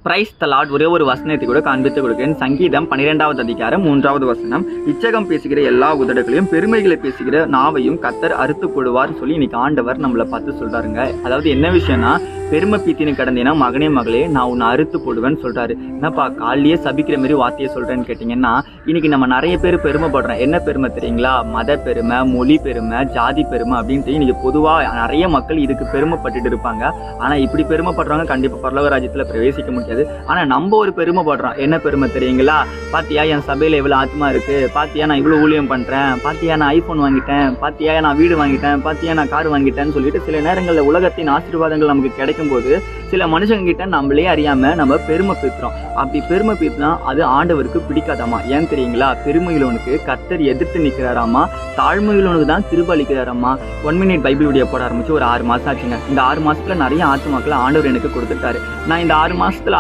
Praise the Lord. ஒரே ஒரு வசனத்தை கூட காண்பித்து கொடுக்கிறேன். சங்கீதம் 12வது அதிகாரம் 3வது வசனம். இச்சகம் பேசுகிற எல்லா உதடுகளையும் பெருமைகளை பேசுகிற நாவையும் கர்த்தர் அறுத்து போடுவார் சொல்லி இன்னைக்கு ஆண்டவர் நம்மளை பார்த்து சொல்றாருங்க. அதாவது என்ன விஷயம்னா, பெருமை பீத்தின்னு கிடந்தீங்கன்னா மகனே மகளே நான் உன்னை அறுத்து போடுவேன்னு சொல்றாரு. என்னப்பா காலையே சபிக்கிற மாதிரி வார்த்தையை சொல்றேன்னு கேட்டீங்கன்னா, இன்னைக்கு நம்ம நிறைய பேர் பெருமைப்படுறோம். என்ன பெருமை தெரியுங்களா? மத பெருமை, மொழி பெருமை, ஜாதி பெருமை அப்படின்ட்டு இன்னைக்கு பொதுவாக நிறைய மக்கள் இதுக்கு பெருமைப்பட்டுட்டு இருப்பாங்க. ஆனா இப்படி பெருமைப்படுறவங்க கண்டிப்பா பரலோக ராஜ்யத்துல பிரவேசிக்க முடியாது. ஆனா நம்ம ஒரு பெருமைப்படுறோம். என்ன பெருமை தெரியுங்களா? பாத்தியா என் சபையில எவ்வளவு ஆத்மா இருக்கு, பாத்தியா நான் இவ்வளவு ஊழியம் பண்றேன், பாத்தியா நான் ஐபோன் வாங்கிட்டேன், பாத்தியா நான் வீடு வாங்கிட்டேன், பாத்தியா நான் கார் வாங்கிட்டேன்னு சொல்லிட்டு சில நேரங்களில் உலகத்தின் ஆசீர்வாதங்கள் நமக்கு கிடைக்கும் போது சில மனுஷங்க கிட்ட நம்மளே அறியாம நம்ம பெருமை பேசுறோம். அப்படி பெருமை பேசினா அது ஆண்டவருக்கு பிடிக்காதாமா. ஏன் தெரியுங்களா? பெருமையுள்ளவனுக்கு கர்த்தர் எதிர்த்து நிற்கிறாராமா, தாழ்மையுள்ளவனுக்கு தான் திரும்ப அளிக்கிறாராமா. 1 மினிட் பைபிள் வீடியோ போட ஆரம்பிச்சு ஒரு 6 மாசம் ஆச்சுங்க. இந்த 6 மாசத்துல நிறைய ஆத்துமாக்களை ஆண்டவர் எனக்கு கொடுத்துட்டாரு. நான் இந்த 6 மாசத்துல